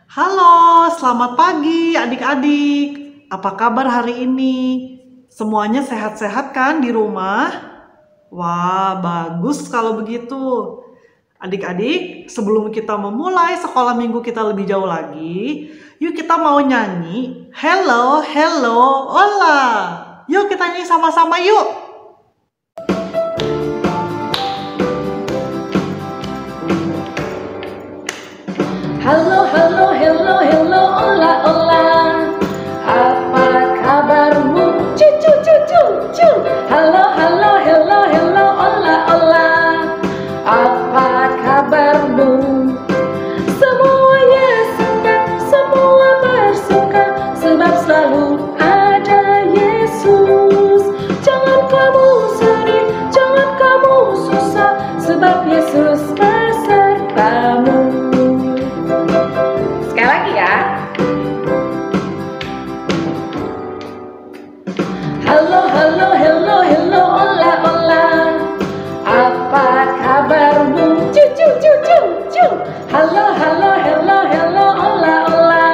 Halo, selamat pagi adik-adik. Apa kabar hari ini? Semuanya sehat-sehat kan di rumah? Wah, bagus kalau begitu. Adik-adik, sebelum kita memulai sekolah minggu kita lebih jauh lagi, yuk kita mau nyanyi Hello, hello, hola. Yuk kita nyanyi sama-sama yuk. Halo, halo, hello, hello, hola, hola. Apa kabarmu? Cucu, cucu, cu. Halo, halo, hello, hello, hola, hola. Apa kabarmu? Semuanya senang, semua bersuka, sebab selalu ada Yesus. Jangan kamu sedih, jangan kamu susah, sebab Yesus besertamu. Sekali lagi ya. Halo, halo, hello, hello, hola, hola. Apa kabarmu? Cucu, cucu, cu. Halo, halo, hello, hello, hola, hola.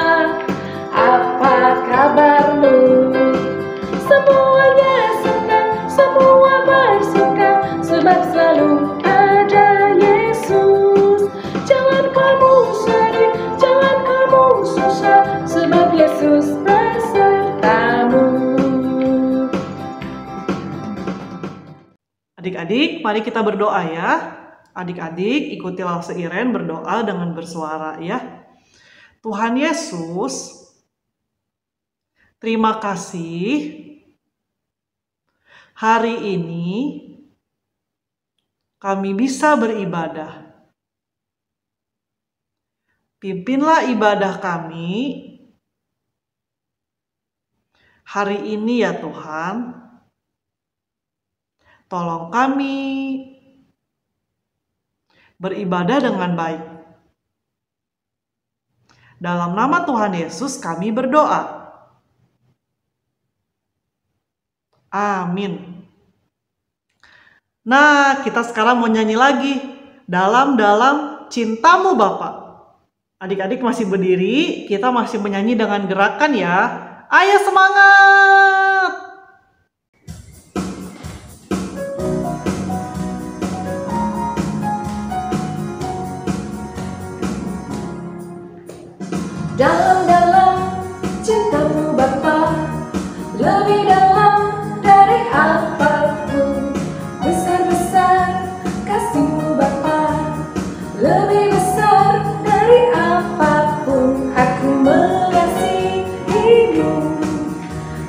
Apa kabarmu? Semuanya senang, semua bersuka, sebab selalu ada Yesus. Jangan kamu sedih, jangan kamu susah, sebab Yesus besertamu. Adik-adik, mari kita berdoa ya. Adik-adik, ikutilah seiren berdoa dengan bersuara ya. Tuhan Yesus, terima kasih hari ini kami bisa beribadah. Pimpinlah ibadah kami hari ini ya Tuhan. Tolong kami beribadah dengan baik. Dalam nama Tuhan Yesus kami berdoa. Amin. Nah, kita sekarang mau nyanyi lagi. Dalam-dalam cintamu Bapa. Adik-adik masih berdiri, kita masih menyanyi dengan gerakan ya. Ayo semangat! Dalam-dalam cintamu Bapa, lebih dalam dari apapun. Besar-besar kasihmu Bapa, lebih besar dari apapun. Aku mengasihimu,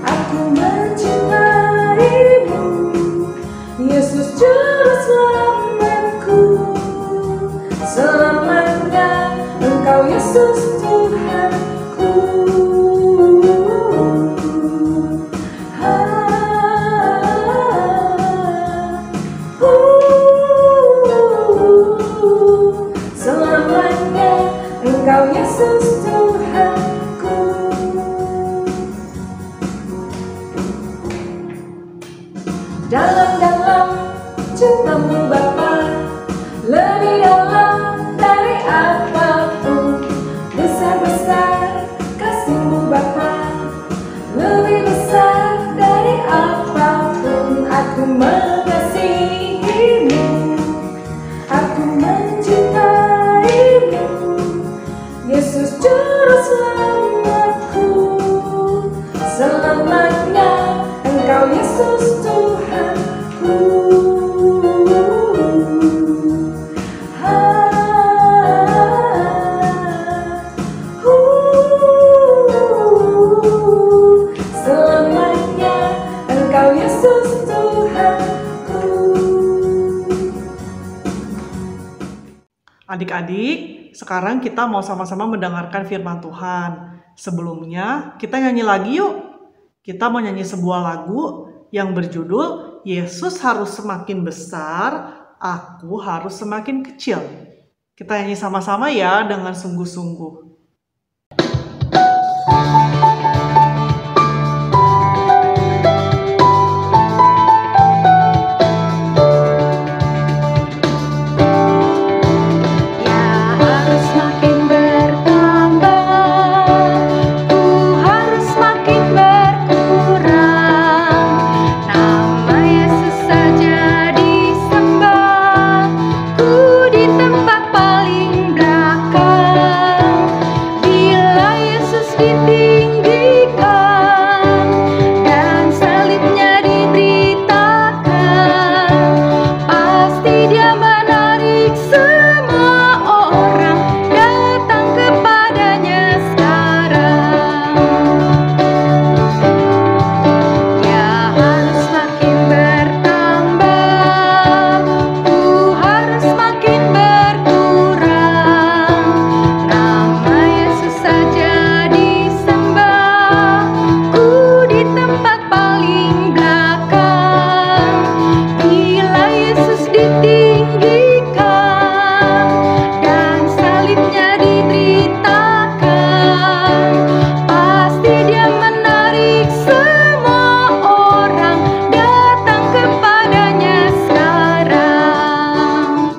aku mencintaimu, Yesus Juru Selamatku. Selamanya Engkau Yesus Tuhanku. Selamanya Engkau Yesus Tuhanku. Dalam-dalam cintamu Bapa, lebih dalam dari apapun. Besar-besar kasihmu Bapa, lebih besar dari apapun. Aku mengasihimu, aku mencintaimu, Yesus Juru Selamatku. Selamanya Engkau Yesus Tuhanku. Selamanya Engkau Yesus Tuhanku. Adik-adik, sekarang kita mau sama-sama mendengarkan firman Tuhan. Sebelumnya, kita nyanyi lagi yuk. Kita mau nyanyi sebuah lagu yang berjudul Yesus harus semakin besar, aku harus semakin kecil. Kita nyanyi sama-sama ya dengan sungguh-sungguh. Ya harus makin bertambah. semua orang datang kepadanya sekarang. Dia harus makin bertambah, ku harus makin berkurang. Nama Yesus saja disembah, ku di tempat paling belakang. Bila Yesus ditinggikan dan salibnya dideritakan, pasti Dia menarik semua orang datang kepadanya sekarang.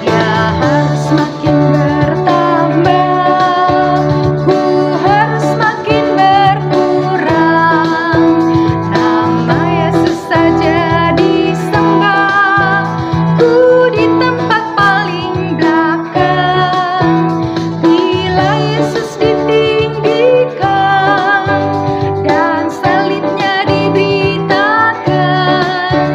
Dia harus makin bertambah, ku harus makin berkurang. Nama Yesus saja disembah, ku di tempat paling belakang. Bila Yesus ditinggikan dan salibnya diberitakan,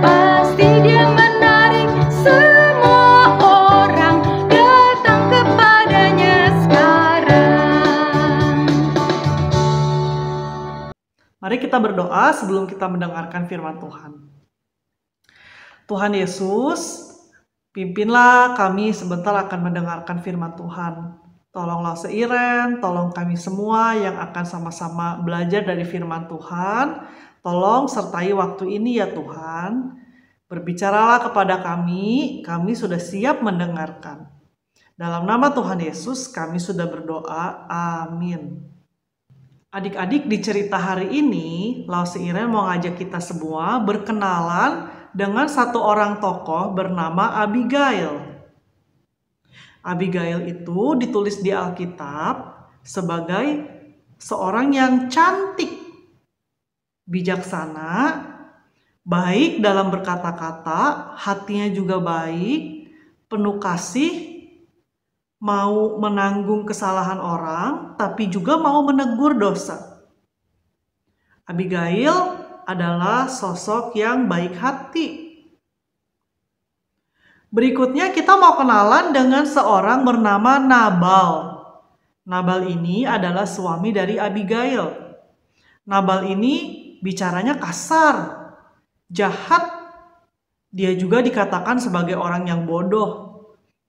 pasti Dia menarik semua orang datang kepadanya sekarang. Mari kita berdoa sebelum kita mendengarkan firman Tuhan. Tuhan Yesus, pimpinlah kami sebentar akan mendengarkan firman Tuhan. Tolonglah Seiren, tolong kami semua yang akan sama-sama belajar dari firman Tuhan. Tolong sertai waktu ini ya Tuhan. Berbicaralah kepada kami sudah siap mendengarkan. Dalam nama Tuhan Yesus kami sudah berdoa, amin. Adik-adik, di cerita hari ini, Lau Seiren mau ngajak kita semua berkenalan dengan satu orang tokoh bernama Abigail. Abigail itu ditulis di Alkitab sebagai seorang yang cantik, bijaksana, baik dalam berkata-kata, hatinya juga baik, penuh kasih, mau menanggung kesalahan orang, tapi juga mau menegur dosa. Abigail adalah sosok yang baik hati. Berikutnya kita mau kenalan dengan seorang bernama Nabal. Nabal ini adalah suami dari Abigail. Nabal ini bicaranya kasar, jahat. Dia juga dikatakan sebagai orang yang bodoh.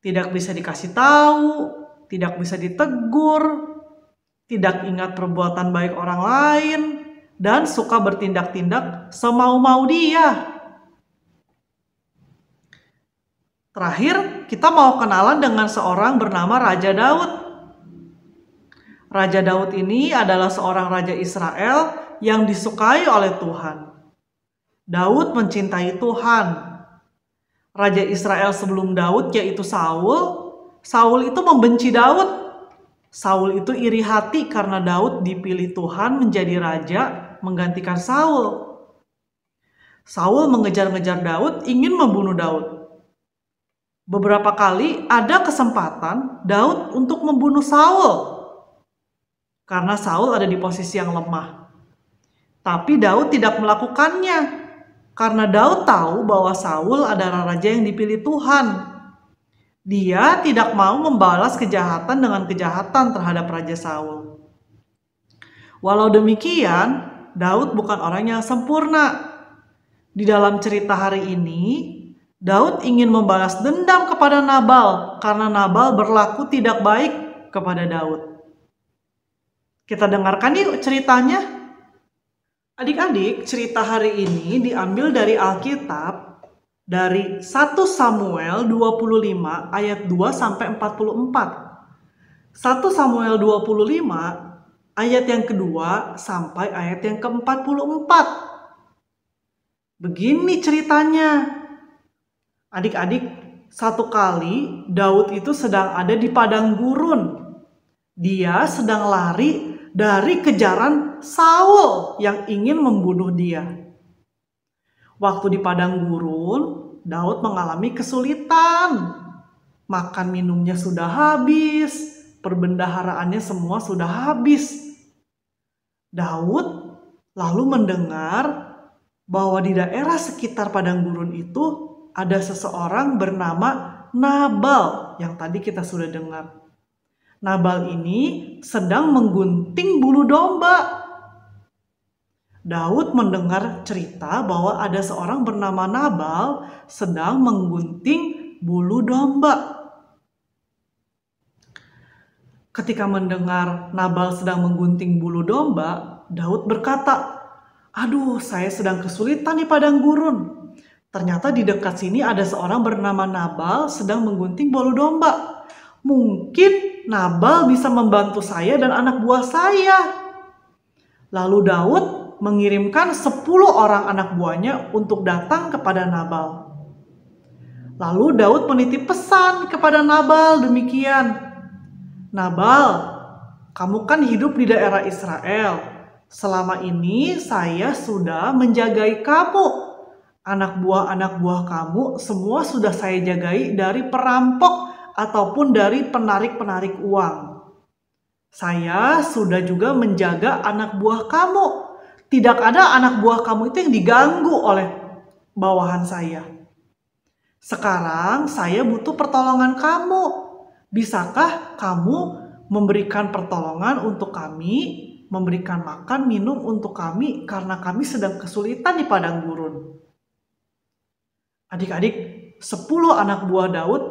Tidak bisa dikasih tahu, tidak bisa ditegur, tidak ingat perbuatan baik orang lain, dan suka bertindak-tindak semau-mau dia. Terakhir, kita mau kenalan dengan seorang bernama Raja Daud. Raja Daud ini adalah seorang raja Israel yang disukai oleh Tuhan. Daud mencintai Tuhan. Raja Israel sebelum Daud yaitu Saul. Saul itu membenci Daud. Saul itu iri hati karena Daud dipilih Tuhan menjadi raja menggantikan Saul. Saul mengejar-ngejar Daud, ingin membunuh Daud. Beberapa kali ada kesempatan Daud untuk membunuh Saul karena Saul ada di posisi yang lemah. Tapi Daud tidak melakukannya. Karena Daud tahu bahwa Saul adalah raja yang dipilih Tuhan. Dia tidak mau membalas kejahatan dengan kejahatan terhadap Raja Saul. Walau demikian, Daud bukan orang yang sempurna. Di dalam cerita hari ini, Daud ingin membalas dendam kepada Nabal karena Nabal berlaku tidak baik kepada Daud. Kita dengarkan yuk ceritanya. Adik-adik, cerita hari ini diambil dari Alkitab dari 1 Samuel 25 ayat 2 sampai 44. 1 Samuel 25 ayat yang kedua sampai ayat yang ke-44. Begini ceritanya. Adik-adik, satu kali Daud itu sedang ada di padang gurun. Dia sedang lari dari kejaran Saul yang ingin membunuh dia. Waktu di padang gurun, Daud mengalami kesulitan. Makan minumnya sudah habis, perbendaharaannya semua sudah habis. Daud lalu mendengar bahwa di daerah sekitar padang gurun itu ada seseorang bernama Nabal yang tadi kita sudah dengar. Nabal ini sedang menggunting bulu domba. Daud mendengar cerita bahwa ada seorang bernama Nabal sedang menggunting bulu domba. Ketika mendengar Nabal sedang menggunting bulu domba, Daud berkata, "Aduh, saya sedang kesulitan di padang gurun. Ternyata di dekat sini ada seorang bernama Nabal sedang menggunting bulu domba. Mungkin Nabal bisa membantu saya dan anak buah saya." Lalu Daud mengirimkan 10 orang anak buahnya untuk datang kepada Nabal. Lalu Daud menitip pesan kepada Nabal demikian, "Nabal, kamu kan hidup di daerah Israel. Selama ini saya sudah menjagai kamu. Anak buah kamu semua sudah saya jagai dari perampok ataupun dari penarik-penarik uang. Saya sudah juga menjaga anak buah kamu. Tidak ada anak buah kamu itu yang diganggu oleh bawahan saya. Sekarang saya butuh pertolongan kamu. Bisakah kamu memberikan pertolongan untuk kami, memberikan makan minum untuk kami karena kami sedang kesulitan di padang gurun?" Adik-adik, 10 anak buah Daud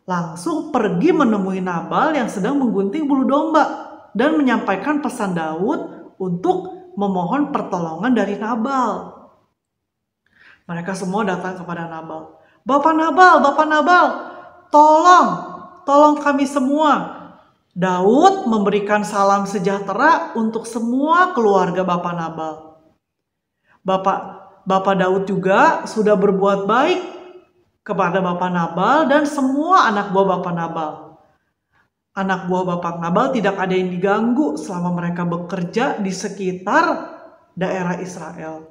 langsung pergi menemui Nabal yang sedang menggunting bulu domba dan menyampaikan pesan Daud untuk memohon pertolongan dari Nabal. Mereka semua datang kepada Nabal. Bapak Nabal, tolong kami semua." Daud memberikan salam sejahtera untuk semua keluarga Bapak Nabal. Bapak Daud juga sudah berbuat baik kepada Bapak Nabal dan semua anak buah Bapak Nabal. Anak buah Bapak Nabal tidak ada yang diganggu selama mereka bekerja di sekitar daerah Israel.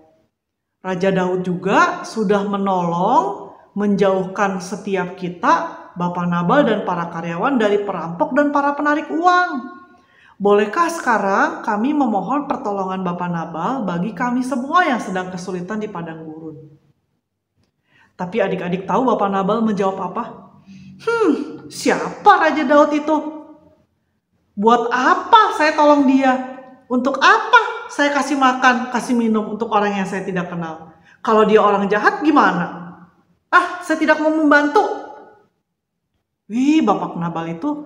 Raja Daud juga sudah menolong menjauhkan setiap kita, Bapak Nabal dan para karyawan dari perampok dan para penarik uang. Bolehkah sekarang kami memohon pertolongan Bapak Nabal bagi kami semua yang sedang kesulitan di padang gurun? Tapi adik-adik tahu Bapak Nabal menjawab apa? Siapa Raja Daud itu? Buat apa saya tolong dia? Untuk apa saya kasih makan, kasih minum untuk orang yang saya tidak kenal? Kalau dia orang jahat gimana? Saya tidak mau membantu. Wih, Bapak Nabal itu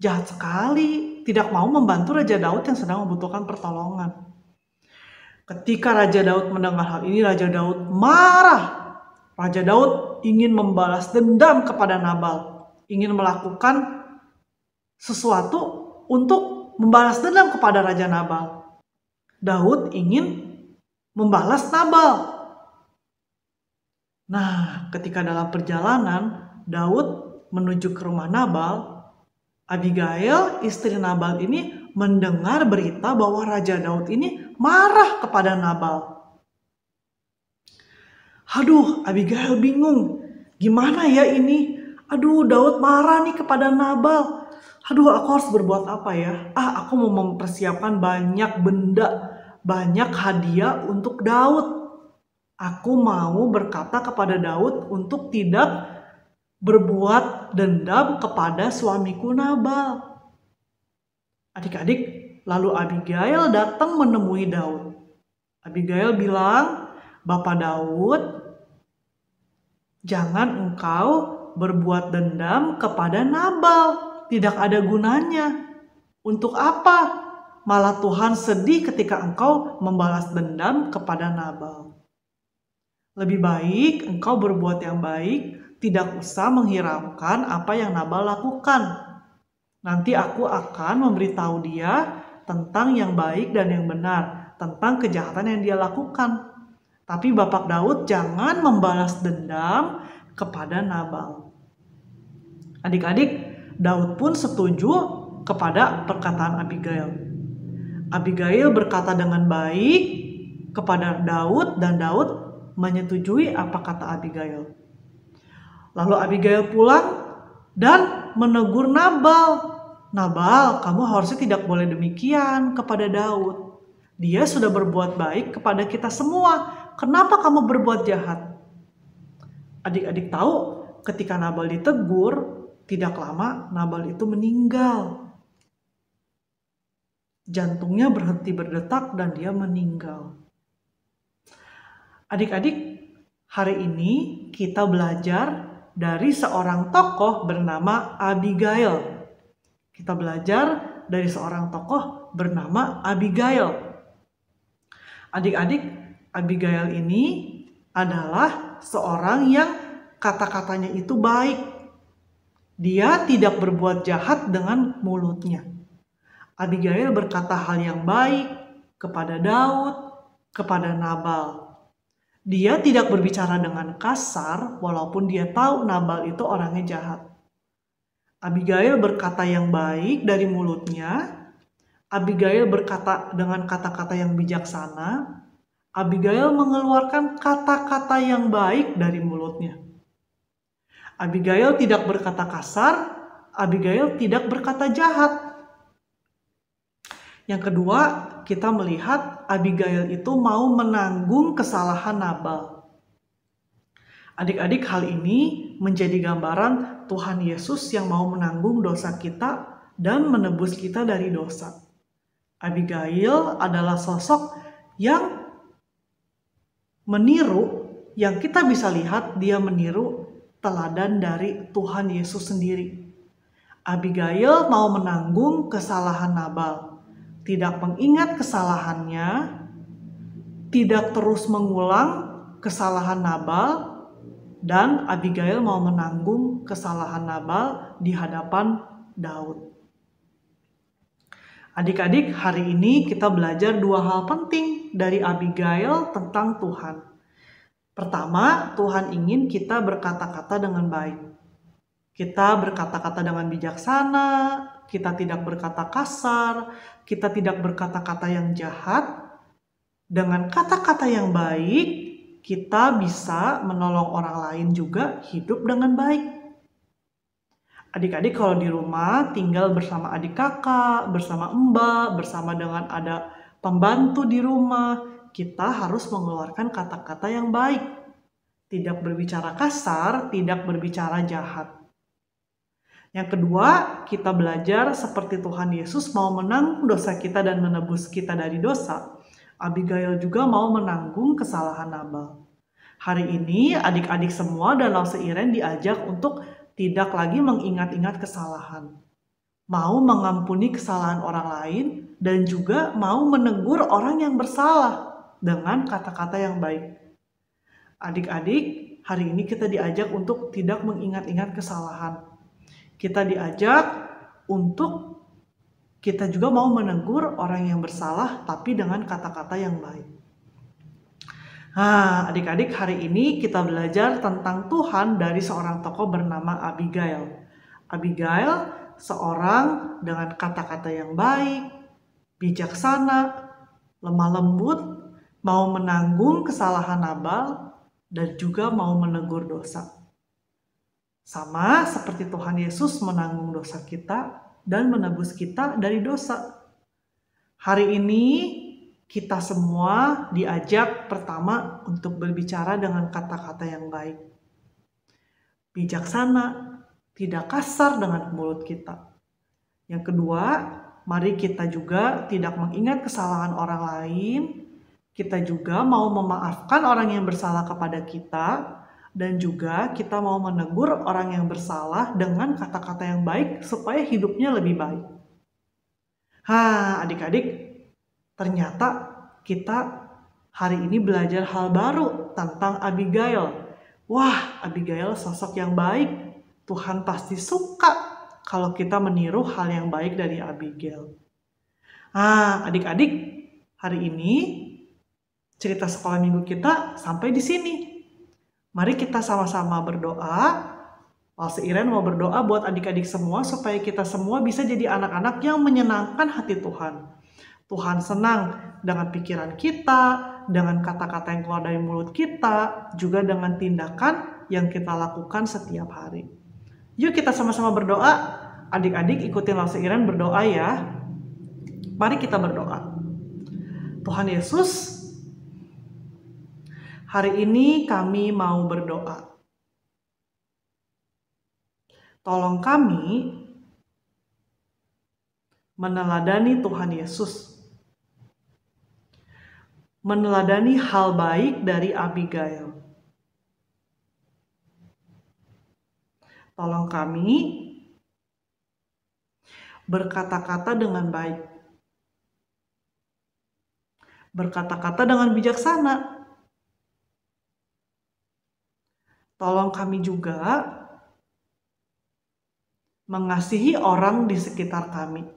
jahat sekali. Tidak mau membantu Raja Daud yang sedang membutuhkan pertolongan. Ketika Raja Daud mendengar hal ini, Raja Daud marah. Raja Daud ingin membalas dendam kepada Nabal. Ingin melakukan sesuatu untuk membalas dendam kepada Raja Nabal. Daud ingin membalas Nabal. Nah, ketika dalam perjalanan Daud menuju ke rumah Nabal, Abigail, istri Nabal ini mendengar berita bahwa Raja Daud ini marah kepada Nabal. Aduh, Abigail bingung. Gimana ya ini? Aduh, Daud marah nih kepada Nabal. Aduh, aku harus berbuat apa ya? Aku mau mempersiapkan banyak benda, banyak hadiah untuk Daud. Aku mau berkata kepada Daud untuk tidak berbuat dendam kepada suamiku Nabal. Adik-adik, lalu Abigail datang menemui Daud. Abigail bilang, "Bapak Daud, jangan engkau berbuat dendam kepada Nabal. Tidak ada gunanya. Untuk apa? Malah Tuhan sedih ketika engkau membalas dendam kepada Nabal. Lebih baik engkau berbuat yang baik, tidak usah menghiraukan apa yang Nabal lakukan. Nanti aku akan memberitahu dia tentang yang baik dan yang benar, tentang kejahatan yang dia lakukan. Tapi Bapak Daud jangan membalas dendam kepada Nabal." Adik-adik, Daud pun setuju kepada perkataan Abigail. Abigail berkata dengan baik kepada Daud dan Daud menyetujui apa kata Abigail. Lalu Abigail pulang dan menegur Nabal. Nabal, kamu harusnya tidak boleh demikian kepada Daud. Dia sudah berbuat baik kepada kita semua. Kenapa kamu berbuat jahat? Adik-adik tahu ketika Nabal ditegur, tidak lama Nabal itu meninggal. Jantungnya berhenti berdetak dan dia meninggal. Adik-adik, hari ini kita belajar dari seorang tokoh bernama Abigail. Kita belajar dari seorang tokoh bernama Abigail. Adik-adik, Abigail ini adalah seorang yang kata-katanya itu baik. Dia tidak berbuat jahat dengan mulutnya. Abigail berkata hal yang baik kepada Daud, kepada Nabal. Dia tidak berbicara dengan kasar walaupun dia tahu Nabal itu orangnya jahat. Abigail berkata yang baik dari mulutnya. Abigail berkata dengan kata-kata yang bijaksana. Abigail mengeluarkan kata-kata yang baik dari mulutnya. Abigail tidak berkata kasar. Abigail tidak berkata jahat. Yang kedua, kita melihat Abigail itu mau menanggung kesalahan Nabal. Adik-adik, hal ini menjadi gambaran Tuhan Yesus yang mau menanggung dosa kita dan menebus kita dari dosa. Abigail adalah sosok yang meniru, yang kita bisa lihat dia meniru teladan dari Tuhan Yesus sendiri. Abigail mau menanggung kesalahan Nabal, tidak mengingat kesalahannya, tidak terus mengulang kesalahan Nabal, dan Abigail mau menanggung kesalahan Nabal di hadapan Daud. Adik-adik, hari ini kita belajar dua hal penting dari Abigail tentang Tuhan. Pertama, Tuhan ingin kita berkata-kata dengan baik. Kita berkata-kata dengan bijaksana, kita tidak berkata kasar, kita tidak berkata-kata yang jahat. Dengan kata-kata yang baik, kita bisa menolong orang lain juga hidup dengan baik. Adik-adik kalau di rumah tinggal bersama adik kakak, bersama mbak, bersama dengan ada pembantu di rumah, kita harus mengeluarkan kata-kata yang baik. Tidak berbicara kasar, tidak berbicara jahat. Yang kedua, kita belajar seperti Tuhan Yesus mau menanggung dosa kita dan menebus kita dari dosa. Abigail juga mau menanggung kesalahan Nabal. Hari ini adik-adik semua Danau Seiren diajak untuk tidak lagi mengingat-ingat kesalahan. Mau mengampuni kesalahan orang lain dan juga mau menegur orang yang bersalah dengan kata-kata yang baik. Adik-adik, hari ini kita diajak untuk tidak mengingat-ingat kesalahan. Kita diajak untuk kita juga mau menegur orang yang bersalah tapi dengan kata-kata yang baik. Nah, adik-adik, hari ini kita belajar tentang Tuhan dari seorang tokoh bernama Abigail. Abigail seorang dengan kata-kata yang baik, bijaksana, lemah lembut, mau menanggung kesalahan Nabal, dan juga mau menegur dosa. Sama seperti Tuhan Yesus menanggung dosa kita dan menebus kita dari dosa. Hari ini kita semua diajak pertama untuk berbicara dengan kata-kata yang baik. Bijaksana, tidak kasar dengan mulut kita. Yang kedua, mari kita juga tidak mengingat kesalahan orang lain. Kita juga mau memaafkan orang yang bersalah kepada kita. Dan juga kita mau menegur orang yang bersalah dengan kata-kata yang baik supaya hidupnya lebih baik. Adik-adik, ternyata kita hari ini belajar hal baru tentang Abigail. Wah, Abigail sosok yang baik. Tuhan pasti suka kalau kita meniru hal yang baik dari Abigail. Adik-adik, hari ini cerita sekolah minggu kita sampai di sini. Mari kita sama-sama berdoa. Seiren mau berdoa buat adik-adik semua supaya kita semua bisa jadi anak-anak yang menyenangkan hati Tuhan. Tuhan senang dengan pikiran kita, dengan kata-kata yang keluar dari mulut kita, juga dengan tindakan yang kita lakukan setiap hari. Yuk kita sama-sama berdoa. Adik-adik ikutin Lause Iren berdoa ya. Mari kita berdoa. Tuhan Yesus, hari ini kami mau berdoa. Tolong kami meneladani Tuhan Yesus. Meneladani hal baik dari Abigail. Tolong kami berkata-kata dengan baik. Berkata-kata dengan bijaksana. Tolong kami juga mengasihi orang di sekitar kami.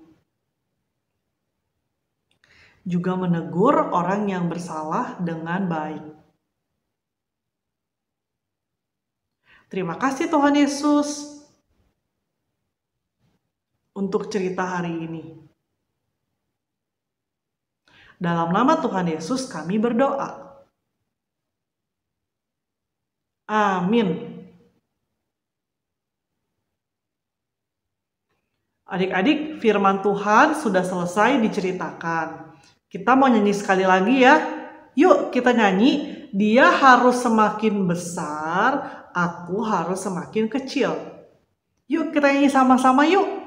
Juga menegur orang yang bersalah dengan baik. Terima kasih Tuhan Yesus untuk cerita hari ini. Dalam nama Tuhan Yesus kami berdoa. Amin. Adik-adik, firman Tuhan sudah selesai diceritakan. Kita mau nyanyi sekali lagi ya. Yuk kita nyanyi. Dia harus semakin besar, aku harus semakin kecil. Yuk kita nyanyi sama-sama yuk.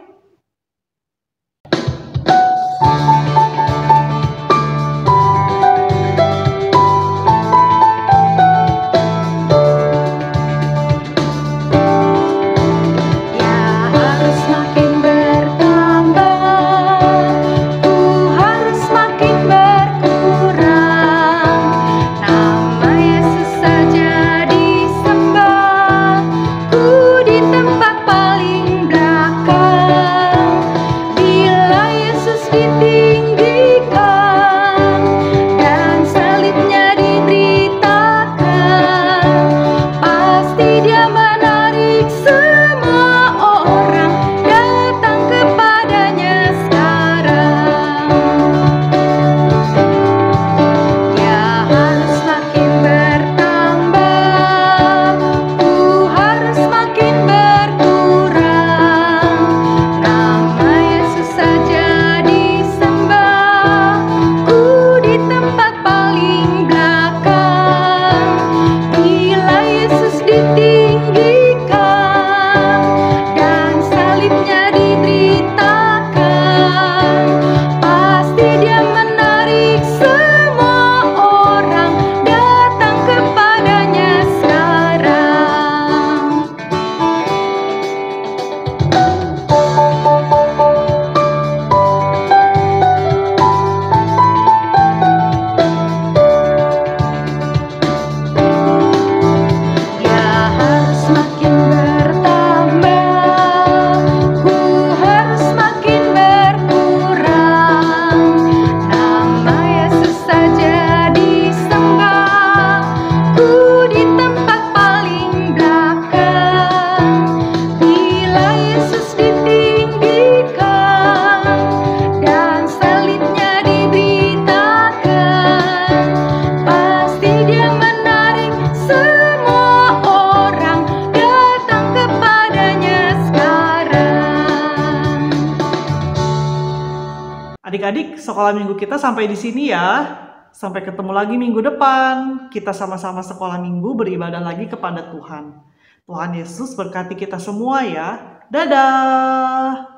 Adik-adik, sekolah minggu kita sampai di sini ya. Sampai ketemu lagi minggu depan. Kita sama-sama sekolah minggu beribadah lagi kepada Tuhan. Tuhan Yesus berkati kita semua ya. Dadah!